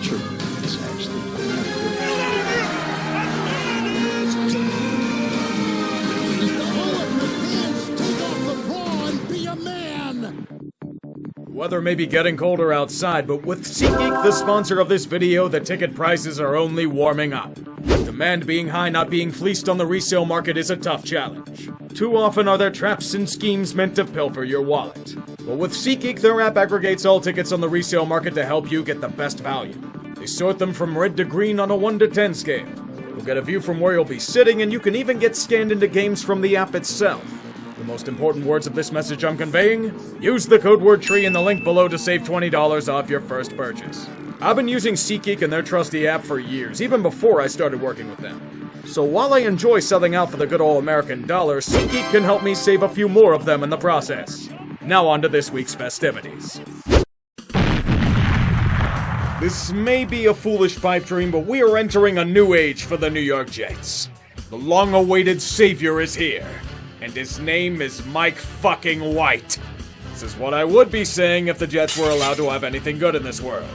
true. It's actually The weather may be getting colder outside, but with SeatGeek, the sponsor of this video, the ticket prices are only warming up. Demand being high, not being fleeced on the resale market is a tough challenge. Too often are there traps and schemes meant to pilfer your wallet. But with SeatGeek, their app aggregates all tickets on the resale market to help you get the best value. They sort them from red to green on a 1 to 10 scale. You'll get a view from where you'll be sitting, and you can even get scanned into games from the app itself. The most important words of this message I'm conveying? Use the code word TREE in the link below to save $20 off your first purchase. I've been using SeatGeek and their trusty app for years, even before I started working with them. So while I enjoy selling out for the good old American dollar, SeatGeek can help me save a few more of them in the process. Now on to this week's festivities. This may be a foolish pipe dream, but we are entering a new age for the New York Jets. The long-awaited savior is here. And his name is Mike fucking White. This is what I would be saying if the Jets were allowed to have anything good in this world.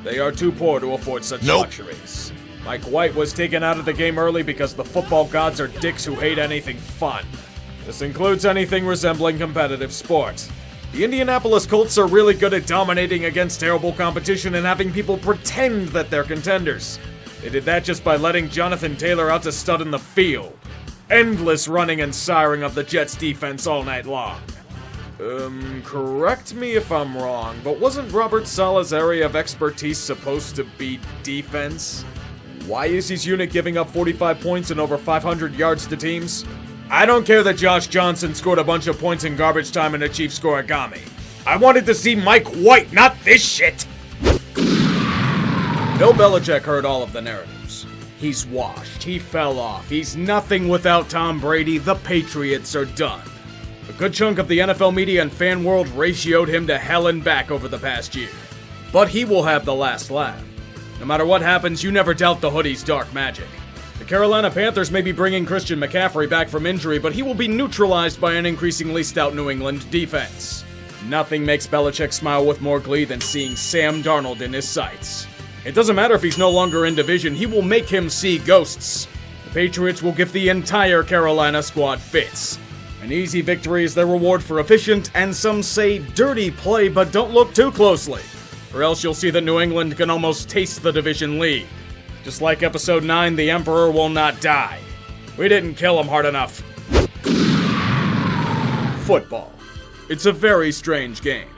They are too poor to afford such luxuries. Mike White was taken out of the game early because the football gods are dicks who hate anything fun. This includes anything resembling competitive sport. The Indianapolis Colts are really good at dominating against terrible competition and having people pretend that they're contenders. They did that just by letting Jonathan Taylor out to stud in the field. Endless running and siring of the Jets defense all night long. Correct me if I'm wrong, but wasn't Robert Saleh's area of expertise supposed to be defense? Why is his unit giving up 45 points and over 500 yards to teams? I don't care that Josh Johnson scored a bunch of points in garbage time and a Chiefs scoregami. I wanted to see Mike White, not this shit! Bill Belichick heard all of the narratives. He's washed, he fell off, he's nothing without Tom Brady, the Patriots are done. A good chunk of the NFL media and fan world ratioed him to hell and back over the past year. But he will have the last laugh. No matter what happens, you never doubt the hoodie's dark magic. The Carolina Panthers may be bringing Christian McCaffrey back from injury, but he will be neutralized by an increasingly stout New England defense. Nothing makes Belichick smile with more glee than seeing Sam Darnold in his sights. It doesn't matter if he's no longer in division, he will make him see ghosts. The Patriots will give the entire Carolina squad fits. An easy victory is their reward for efficient, and some say dirty play, but don't look too closely, or else you'll see that New England can almost taste the division lead. Just like episode 9, the Emperor will not die. We didn't kill him hard enough. Football. It's a very strange game.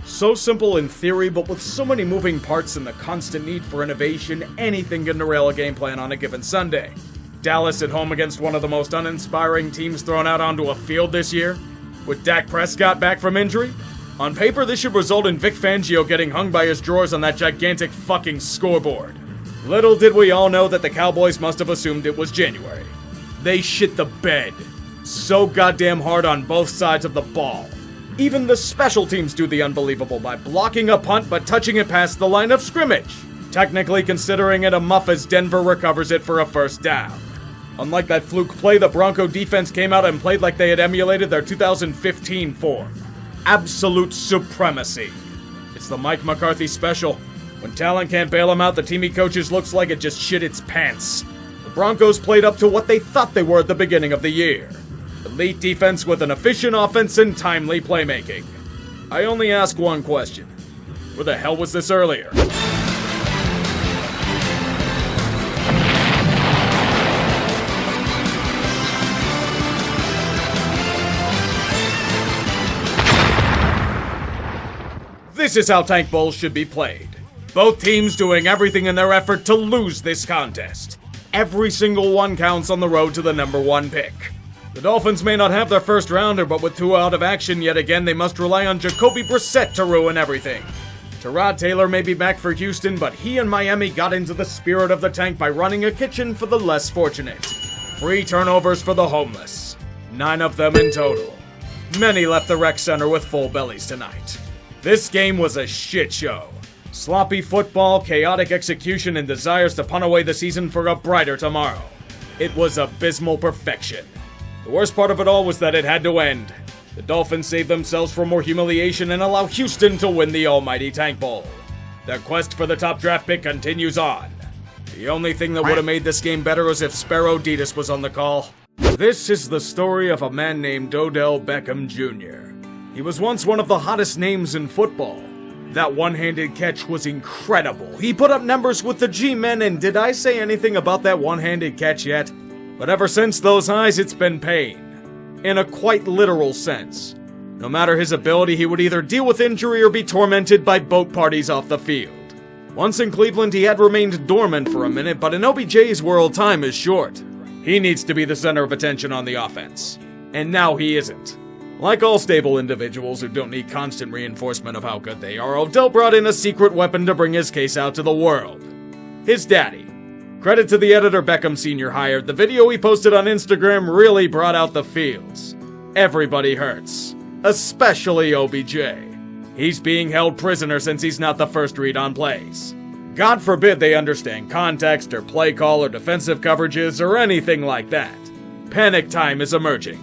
So simple in theory, but with so many moving parts and the constant need for innovation, anything can derail a game plan on a given Sunday. Dallas at home against one of the most uninspiring teams thrown out onto a field this year? With Dak Prescott back from injury? On paper, this should result in Vic Fangio getting hung by his drawers on that gigantic fucking scoreboard. Little did we all know that the Cowboys must have assumed it was January. They shit the bed. So goddamn hard on both sides of the ball. Even the special teams do the unbelievable by blocking a punt but touching it past the line of scrimmage. Technically considering it a muff as Denver recovers it for a first down. Unlike that fluke play, the Bronco defense came out and played like they had emulated their 2015 form. Absolute supremacy. It's the Mike McCarthy special. When talent can't bail him out, the team he coaches looks like it just shit its pants. The Broncos played up to what they thought they were at the beginning of the year. Elite defense with an efficient offense and timely playmaking. I only ask one question. Where the hell was this earlier? This is how Tank Bowls should be played. Both teams doing everything in their effort to lose this contest. Every single one counts on the road to the number 1 pick. The Dolphins may not have their first rounder, but with 2 out of action yet again, they must rely on Jacoby Brissett to ruin everything. Tyrod Taylor may be back for Houston, but he and Miami got into the spirit of the tank by running a kitchen for the less fortunate. Free turnovers for the homeless. 9 of them in total. Many left the rec center with full bellies tonight. This game was a shit show. Sloppy football, chaotic execution, and desires to punt away the season for a brighter tomorrow. It was abysmal perfection. The worst part of it all was that it had to end. The Dolphins saved themselves from more humiliation and allow Houston to win the almighty Tank Bowl. The quest for the top draft pick continues on. The only thing that would have made this game better was if Sparrow Ditas was on the call. This is the story of a man named Odell Beckham Jr. He was once one of the hottest names in football. That one-handed catch was incredible. He put up numbers with the G-men, and did I say anything about that one-handed catch yet? But ever since those highs, it's been pain. In a quite literal sense. No matter his ability, he would either deal with injury or be tormented by boat parties off the field. Once in Cleveland, he had remained dormant for a minute, but in OBJ's world, time is short. He needs to be the center of attention on the offense. And now he isn't. Like all stable individuals who don't need constant reinforcement of how good they are, Odell brought in a secret weapon to bring his case out to the world. His daddy. Credit to the editor Beckham Sr. hired, the video he posted on Instagram really brought out the feels. Everybody hurts. Especially OBJ. He's being held prisoner since he's not the first read on plays. God forbid they understand context or play call or defensive coverages or anything like that. Panic time is emerging.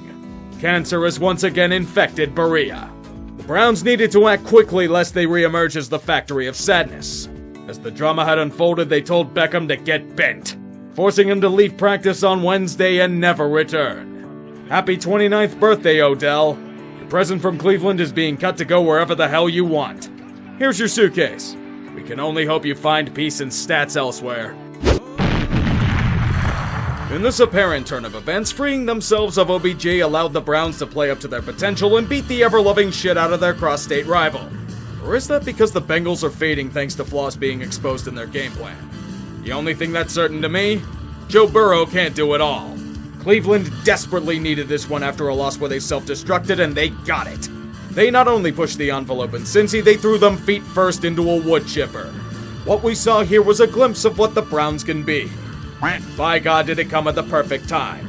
Cancer has once again infected Berea. The Browns needed to act quickly lest they reemerge as the factory of sadness. As the drama had unfolded, they told Beckham to get bent, forcing him to leave practice on Wednesday and never return. Happy 29th birthday, Odell. Your present from Cleveland is being cut to go wherever the hell you want. Here's your suitcase. We can only hope you find peace and stats elsewhere. In this apparent turn of events, freeing themselves of OBJ allowed the Browns to play up to their potential and beat the ever-loving shit out of their cross-state rival. Or is that because the Bengals are fading thanks to flaws being exposed in their game plan? The only thing that's certain to me, Joe Burrow can't do it all. Cleveland desperately needed this one after a loss where they self-destructed, and they got it. They not only pushed the envelope in Cincy, they threw them feet first into a wood chipper. What we saw here was a glimpse of what the Browns can be. By God, did it come at the perfect time.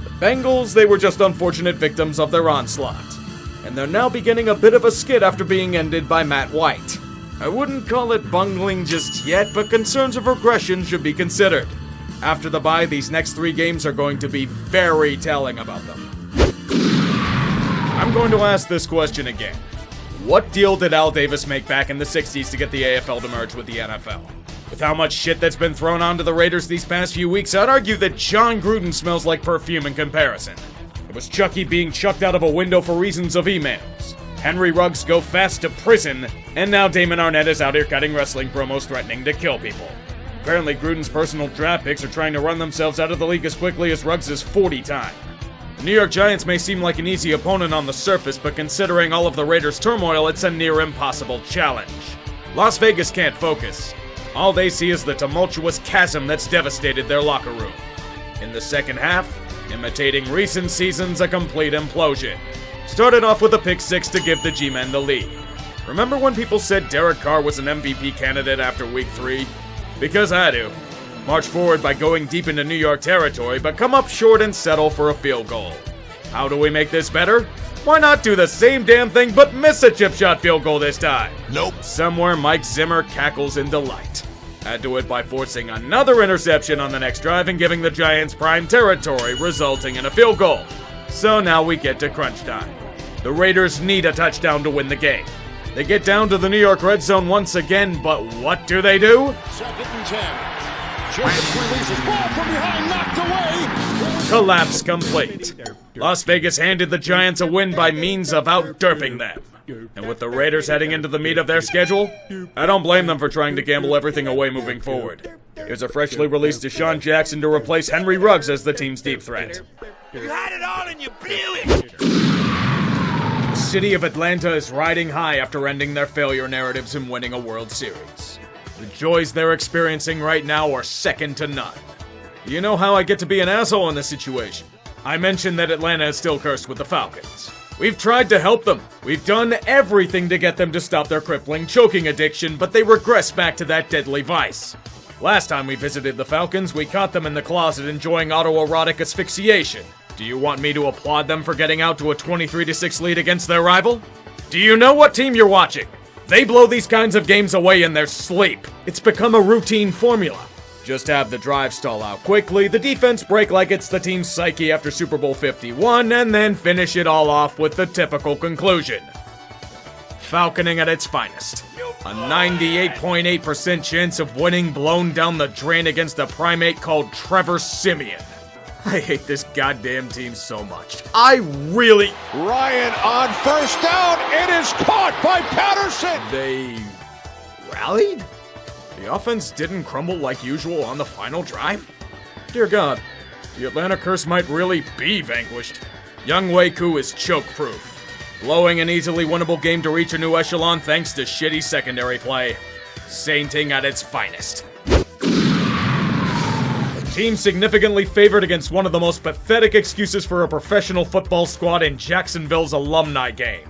The Bengals, they were just unfortunate victims of their onslaught. And they're now beginning a bit of a skid after being ended by Matt White. I wouldn't call it bungling just yet, but concerns of regression should be considered. After the bye, these next 3 games are going to be very telling about them. I'm going to ask this question again. What deal did Al Davis make back in the 60s to get the AFL to merge with the NFL? With how much shit that's been thrown onto the Raiders these past few weeks, I'd argue that John Gruden smells like perfume in comparison. It was Chucky being chucked out of a window for reasons of emails. Henry Ruggs go fast to prison, and now Damon Arnett is out here cutting wrestling promos threatening to kill people. Apparently Gruden's personal draft picks are trying to run themselves out of the league as quickly as Ruggs' 40 time. The New York Giants may seem like an easy opponent on the surface, but considering all of the Raiders' turmoil, it's a near impossible challenge. Las Vegas can't focus. All they see is the tumultuous chasm that's devastated their locker room. In the second half, imitating recent seasons, a complete implosion. Started off with a pick 6 to give the G-men the lead. Remember when people said Derek Carr was an MVP candidate after week 3? Because I do. March forward by going deep into New York territory, but come up short and settle for a field goal. How do we make this better? Why not do the same damn thing but miss a chip shot field goal this time? Nope. Somewhere Mike Zimmer cackles in delight. Add to it by forcing another interception on the next drive and giving the Giants prime territory, resulting in a field goal. So now we get to crunch time. The Raiders need a touchdown to win the game. They get down to the New York red zone once again, but what do? 2nd and 10. Jacobs releases ball from behind, knocked away. Collapse complete. Las Vegas handed the Giants a win by means of out-derping them. And with the Raiders heading into the meat of their schedule, I don't blame them for trying to gamble everything away moving forward. Here's a freshly released Deshaun Jackson to replace Henry Ruggs as the team's deep threat. You had it all and you blew it. The city of Atlanta is riding high after ending their failure narratives and winning a World Series. The joys they're experiencing right now are second to none. You know how I get to be an asshole in this situation? I mentioned that Atlanta is still cursed with the Falcons. We've tried to help them. We've done everything to get them to stop their crippling choking addiction, but they regress back to that deadly vice. Last time we visited the Falcons, we caught them in the closet enjoying autoerotic asphyxiation. Do you want me to applaud them for getting out to a 23-6 lead against their rival? Do you know what team you're watching? They blow these kinds of games away in their sleep. It's become a routine formula. Just have the drive stall out quickly, the defense break like it's the team's psyche after Super Bowl 51, and then finish it all off with the typical conclusion. falconing at its finest. A 98.8% chance of winning blown down the drain against a primate called Trevor Siemian. I hate this goddamn team so much. Ryan on first down. It is caught by Patterson. They rallied? The offense didn't crumble like usual on the final drive? Dear God, the Atlanta curse might really be vanquished. Young Wei-Koo is choke-proof, blowing an easily winnable game to reach a new echelon thanks to shitty secondary play. Sainting at its finest. A team significantly favored against one of the most pathetic excuses for a professional football squad in Jacksonville's alumni game.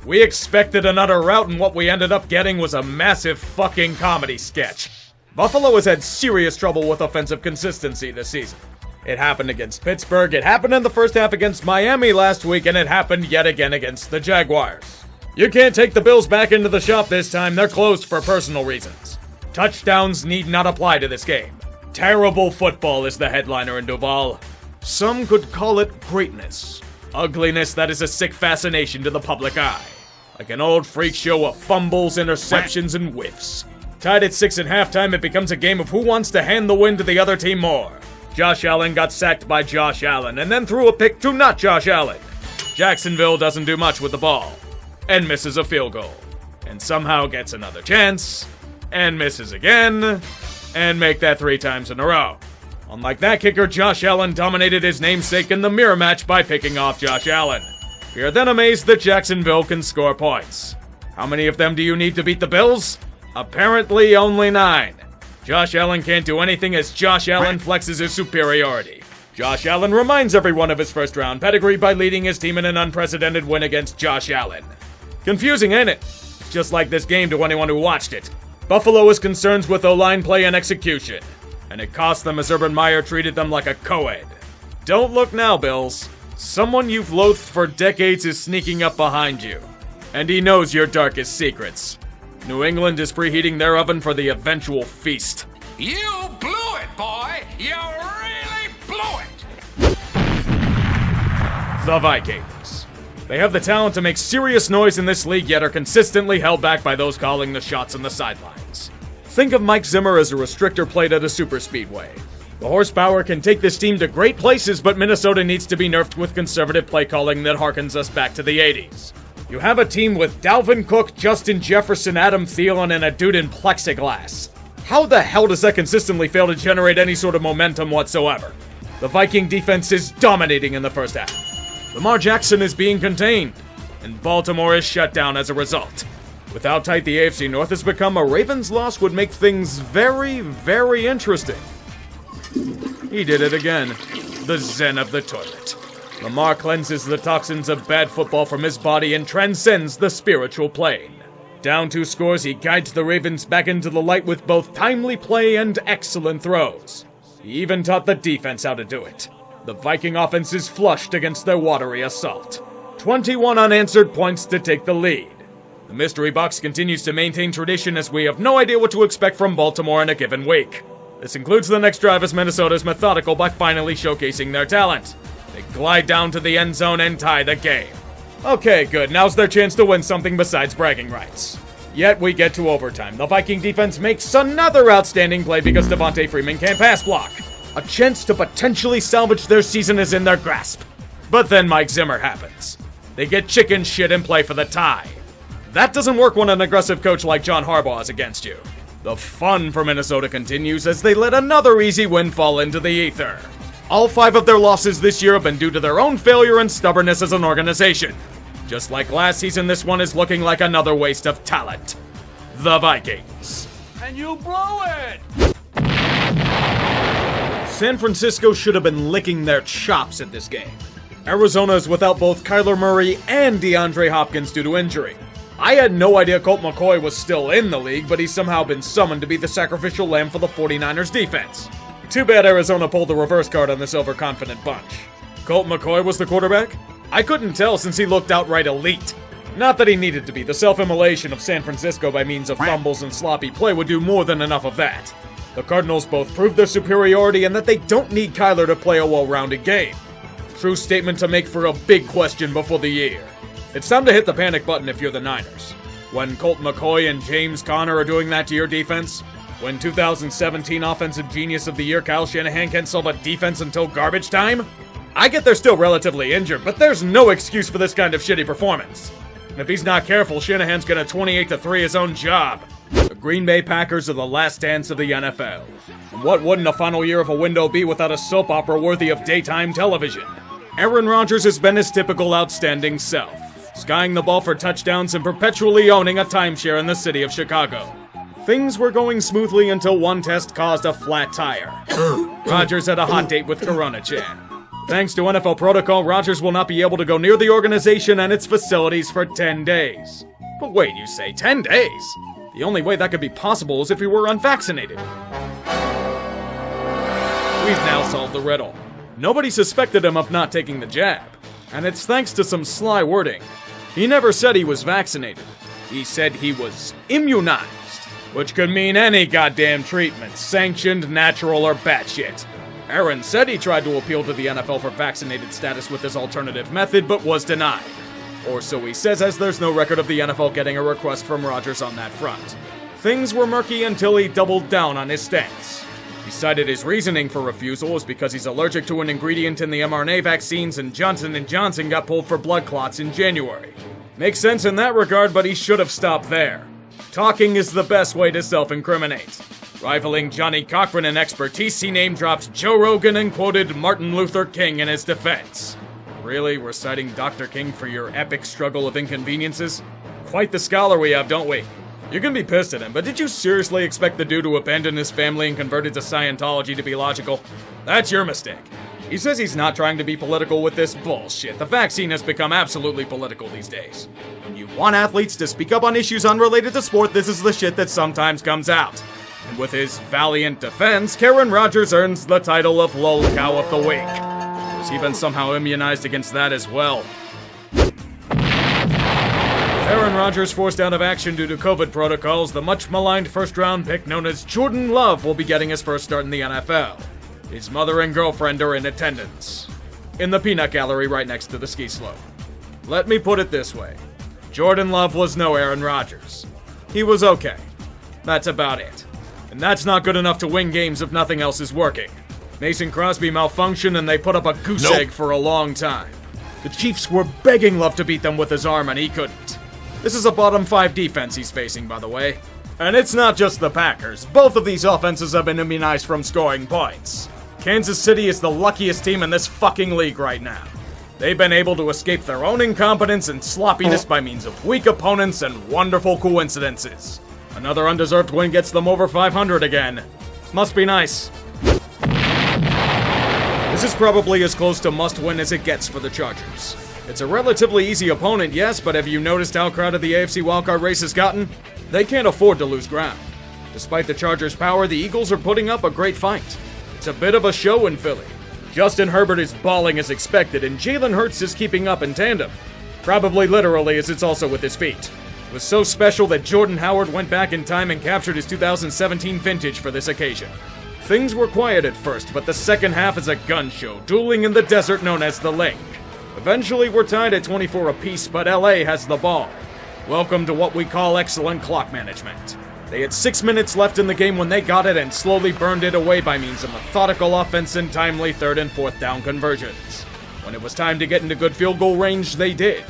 We expected another rout, and what we ended up getting was a massive fucking comedy sketch. Buffalo has had serious trouble with offensive consistency this season. It happened against Pittsburgh, it happened in the first half against Miami last week, and it happened yet again against the Jaguars. You can't take the Bills back into the shop this time, they're closed for personal reasons. Touchdowns need not apply to this game. Terrible football is the headliner in Duval. Some could call it greatness. Ugliness that is a sick fascination to the public eye. Like an old freak show of fumbles, interceptions, and whiffs. Tied at 6 at halftime, it becomes a game of who wants to hand the win to the other team more. Josh Allen got sacked by Josh Allen, and then threw a pick to not Josh Allen. Jacksonville doesn't do much with the ball, and misses a field goal. And somehow gets another chance, and misses again, and make that 3 times in a row. Unlike that kicker, Josh Allen dominated his namesake in the mirror match by picking off Josh Allen. We are then amazed that Jacksonville can score points. How many of them do you need to beat the Bills? Apparently only 9. Josh Allen can't do anything as Josh Allen flexes his superiority. Josh Allen reminds everyone of his first-round pedigree by leading his team in an unprecedented win against Josh Allen. Confusing, ain't it? Just like this game to anyone who watched it. Buffalo has concerns with O-line play and execution, and it cost them as Urban Meyer treated them like a co-ed. Don't look now, Bills. Someone you've loathed for decades is sneaking up behind you, and he knows your darkest secrets. New England is preheating their oven for the eventual feast. You blew it, boy! You really blew it! The Vikings. They have the talent to make serious noise in this league, yet are consistently held back by those calling the shots on the sidelines. Think of Mike Zimmer as a restrictor plate at a superspeedway. The horsepower can take this team to great places, but Minnesota needs to be nerfed with conservative play calling that harkens us back to the 80s. You have a team with Dalvin Cook, Justin Jefferson, Adam Thielen, and a dude in plexiglass. How the hell does that consistently fail to generate any sort of momentum whatsoever? The Viking defense is dominating in the first half. Lamar Jackson is being contained, and Baltimore is shut down as a result. With how tight the AFC North has become, a Ravens loss would make things very, very interesting. He did it again. The Zen of the toilet. Lamar cleanses the toxins of bad football from his body and transcends the spiritual plane. Down 2 scores, he guides the Ravens back into the light with both timely play and excellent throws. He even taught the defense how to do it. The Viking offense is flushed against their watery assault. 21 unanswered points to take the lead. The mystery box continues to maintain tradition as we have no idea what to expect from Baltimore in a given week. This includes the next drive as Minnesota is methodical by finally showcasing their talent. They glide down to the end zone and tie the game. Okay, good. Now's their chance to win something besides bragging rights. Yet we get to overtime. The Viking defense makes another outstanding play because Devontae Freeman can't pass block. A chance to potentially salvage their season is in their grasp. But then Mike Zimmer happens. They get chicken shit and play for the tie. That doesn't work when an aggressive coach like John Harbaugh is against you. The fun for Minnesota continues as they let another easy win fall into the ether. All 5 of their losses this year have been due to their own failure and stubbornness as an organization. Just like last season, this one is looking like another waste of talent. The Vikings. And you blew it! San Francisco should have been licking their chops at this game. Arizona is without both Kyler Murray and DeAndre Hopkins due to injury. I had no idea Colt McCoy was still in the league, but he's somehow been summoned to be the sacrificial lamb for the 49ers defense. Too bad Arizona pulled the reverse card on this overconfident bunch. Colt McCoy was the quarterback? I couldn't tell since he looked outright elite. Not that he needed to be. The self-immolation of San Francisco by means of fumbles and sloppy play would do more than enough of that. The Cardinals both proved their superiority and that they don't need Kyler to play a well-rounded game. True statement to make for a big question before the year. It's time to hit the panic button if you're the Niners. When Colt McCoy and James Conner are doing that to your defense? When 2017 Offensive Genius of the Year Kyle Shanahan can't solve a defense until garbage time? I get they're still relatively injured, but there's no excuse for this kind of shitty performance. And if he's not careful, Shanahan's gonna 28-3 his own job. The Green Bay Packers are the last dance of the NFL. And what wouldn't a final year of a window be without a soap opera worthy of daytime television? Aaron Rodgers has been his typical outstanding self, skying the ball for touchdowns and perpetually owning a timeshare in the city of Chicago. Things were going smoothly until one test caused a flat tire. Rodgers had a hot date with Corona Chan. Thanks to NFL protocol, Rodgers will not be able to go near the organization and its facilities for 10 days. But wait, you say 10 days? The only way that could be possible is if he were unvaccinated. We've now solved the riddle. Nobody suspected him of not taking the jab, and it's thanks to some sly wording. He never said he was vaccinated. He said he was immunized, which could mean any goddamn treatment, sanctioned, natural, or batshit. Aaron said he tried to appeal to the NFL for vaccinated status with this alternative method, but was denied. Or so he says, as there's no record of the NFL getting a request from Rodgers on that front. Things were murky until he doubled down on his stance. He cited his reasoning for refusal was because he's allergic to an ingredient in the mRNA vaccines and Johnson & Johnson got pulled for blood clots in January. Makes sense in that regard, but he should have stopped there. Talking is the best way to self-incriminate. Rivaling Johnny Cochran in expertise, he name-dropped Joe Rogan and quoted Martin Luther King in his defense. Really? We're citing Dr. King for your epic struggle of inconveniences? Quite the scholar we have, don't we? You can be pissed at him, but did you seriously expect the dude to abandon his family and converted to Scientology to be logical? That's your mistake. He says he's not trying to be political with this bullshit. The vaccine has become absolutely political these days. When you want athletes to speak up on issues unrelated to sport, this is the shit that sometimes comes out. And with his valiant defense, Karen Rodgers earns the title of Lol Cow of the Week. Was he been somehow immunized against that as well? Aaron Rodgers forced out of action due to COVID protocols, the much-maligned first-round pick known as Jordan Love will be getting his first start in the NFL. His mother and girlfriend are in attendance, in the peanut gallery right next to the ski slope. Let me put it this way. Jordan Love was no Aaron Rodgers. He was okay. That's about it. And that's not good enough to win games if nothing else is working. Mason Crosby malfunctioned and they put up a goose egg for a long time. The Chiefs were begging Love to beat them with his arm and he couldn't. This is a bottom 5 defense he's facing, by the way. And it's not just the Packers. Both of these offenses have been immunized from scoring points. Kansas City is the luckiest team in this fucking league right now. They've been able to escape their own incompetence and sloppiness by means of weak opponents and wonderful coincidences. Another undeserved win gets them over 500 again. Must be nice. This is probably as close to must-win as it gets for the Chargers. It's a relatively easy opponent, yes, but have you noticed how crowded the AFC wildcard race has gotten? They can't afford to lose ground. Despite the Chargers' power, the Eagles are putting up a great fight. It's a bit of a show in Philly. Justin Herbert is balling as expected, and Jalen Hurts is keeping up in tandem. Probably literally, as it's also with his feet. It was so special that Jordan Howard went back in time and captured his 2017 vintage for this occasion. Things were quiet at first, but the second half is a gun show, dueling in the desert known as the Lake. Eventually, we're tied at 24 apiece, but LA has the ball. Welcome to what we call excellent clock management. They had 6 minutes left in the game when they got it and slowly burned it away by means of methodical offense and timely 3rd and 4th down conversions. When it was time to get into good field goal range, they did.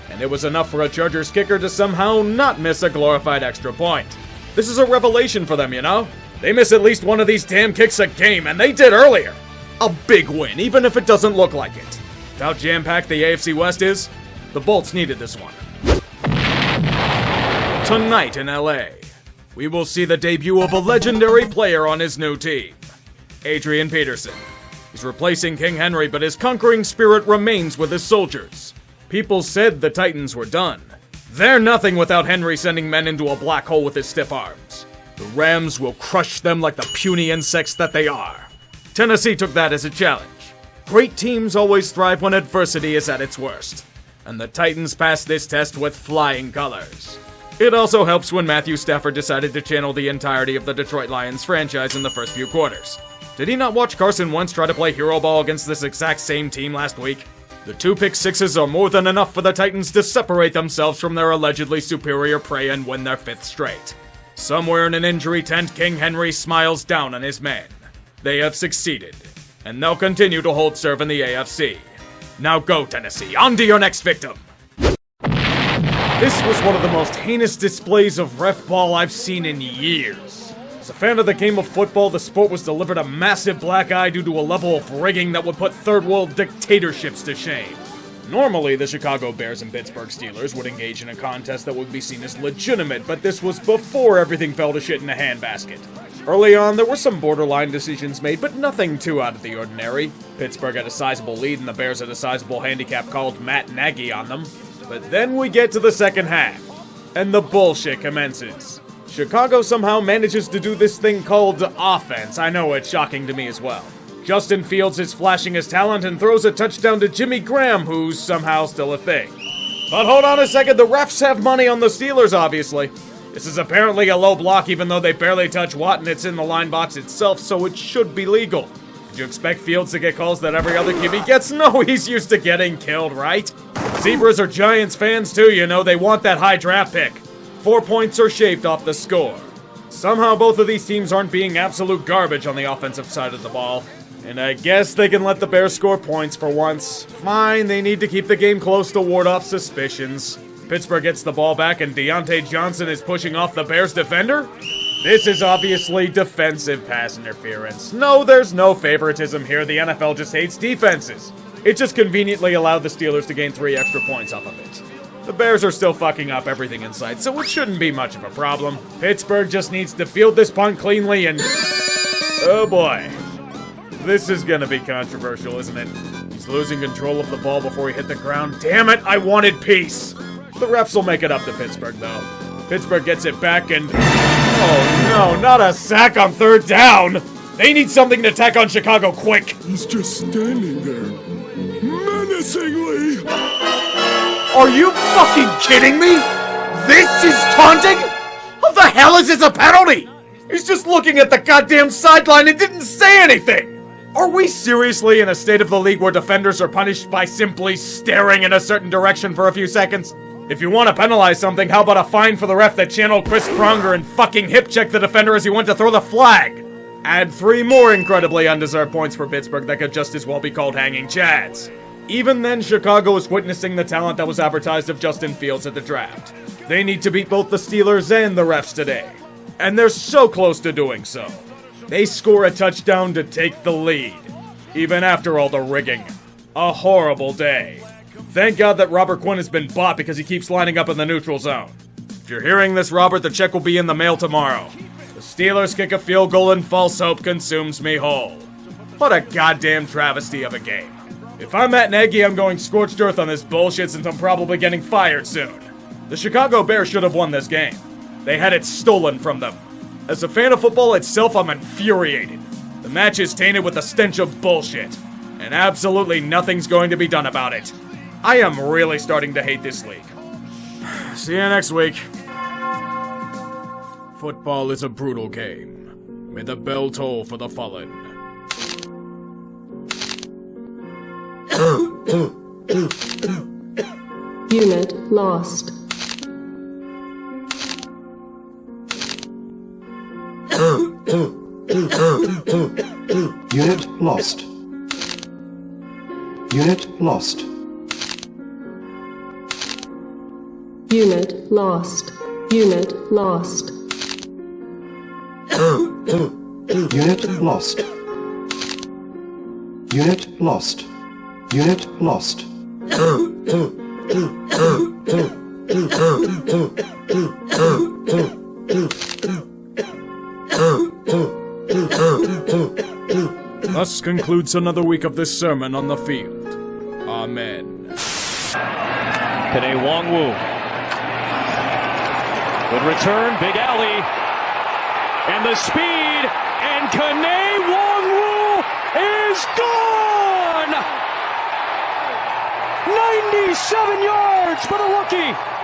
And it was enough for a Chargers kicker to somehow not miss a glorified extra point. This is a revelation for them, you know? They miss at least one of these damn kicks a game, and they did earlier. A big win, even if it doesn't look like it. How jam-packed the AFC West is, the Bolts needed this one. Tonight in LA, we will see the debut of a legendary player on his new team, Adrian Peterson. He's replacing King Henry, but his conquering spirit remains with his soldiers. People said the Titans were done. They're nothing without Henry sending men into a black hole with his stiff arms. The Rams will crush them like the puny insects that they are. Tennessee took that as a challenge. Great teams always thrive when adversity is at its worst. And the Titans passed this test with flying colors. It also helps when Matthew Stafford decided to channel the entirety of the Detroit Lions franchise in the first few quarters. Did he not watch Carson Wentz try to play hero ball against this exact same team last week? The 2 pick sixes are more than enough for the Titans to separate themselves from their allegedly superior prey and win their 5th straight. Somewhere in an injury tent, King Henry smiles down on his men. They have succeeded, and they'll continue to hold serve in the AFC. Now go, Tennessee, on to your next victim. This was one of the most heinous displays of ref ball I've seen in years. As a fan of the game of football, the sport was delivered a massive black eye due to a level of rigging that would put third world dictatorships to shame. Normally, the Chicago Bears and Pittsburgh Steelers would engage in a contest that would be seen as legitimate, but this was before everything fell to shit in a handbasket. Early on, there were some borderline decisions made, but nothing too out of the ordinary. Pittsburgh had a sizable lead, and the Bears had a sizable handicap called Matt Nagy on them. But then we get to the second half, and the bullshit commences. Chicago somehow manages to do this thing called offense. I know, it's shocking to me as well. Justin Fields is flashing his talent and throws a touchdown to Jimmy Graham, who's somehow still a thing. But hold on a second, the refs have money on the Steelers, obviously. This is apparently a low block, even though they barely touch Watt and it's in the line box itself, so it should be legal. Did you expect Fields to get calls that every other QB gets? No, he's used to getting killed, right? Zebras are Giants fans too, you know, they want that high draft pick. 4 points are shaved off the score. Somehow both of these teams aren't being absolute garbage on the offensive side of the ball. And I guess they can let the Bears score points for once. Fine, they need to keep the game close to ward off suspicions. Pittsburgh gets the ball back and Deontay Johnson is pushing off the Bears defender? This is obviously defensive pass interference. No, there's no favoritism here. The NFL just hates defenses. It just conveniently allowed the Steelers to gain 3 extra points off of it. The Bears are still fucking up everything in sight, so it shouldn't be much of a problem. Pittsburgh just needs to field this punt cleanly and... oh boy. This is gonna be controversial, isn't it? He's losing control of the ball before he hit the ground. Damn it, I wanted peace! The refs will make it up to Pittsburgh, though. Pittsburgh gets it back and... oh no, not a sack on 3rd down! They need something to tack on Chicago quick! He's just standing there, menacingly! Are you fucking kidding me? This is taunting? How the hell is this a penalty? He's just looking at the goddamn sideline and didn't say anything! Are we seriously in a state of the league where defenders are punished by simply staring in a certain direction for a few seconds? If you want to penalize something, how about a fine for the ref that channeled Chris Pronger and fucking hip-checked the defender as he went to throw the flag? Add 3 more incredibly undeserved points for Pittsburgh that could just as well be called hanging chads. Even then, Chicago is witnessing the talent that was advertised of Justin Fields at the draft. They need to beat both the Steelers and the refs today. And they're so close to doing so. They score a touchdown to take the lead, even after all the rigging. A horrible day. Thank God that Robert Quinn has been bought because he keeps lining up in the neutral zone. If you're hearing this, Robert, the check will be in the mail tomorrow. The Steelers kick a field goal and false hope consumes me whole. What a goddamn travesty of a game. If I'm Matt Nagy, I'm going scorched earth on this bullshit since I'm probably getting fired soon. The Chicago Bears should have won this game. They had it stolen from them. As a fan of football itself, I'm infuriated. The match is tainted with the stench of bullshit, and absolutely nothing's going to be done about it. I am really starting to hate this league. See you next week. Football is a brutal game. May the bell toll for the fallen. Unit lost. Unit lost. Unit lost. Unit lost. Unit lost. Unit lost. Unit lost. Unit lost. Thus concludes another week of this sermon on the field. Amen. Today, Wong-Woo. Good return, big alley. And the speed, and Kane Wong-Woo is gone! 97 yards for the rookie.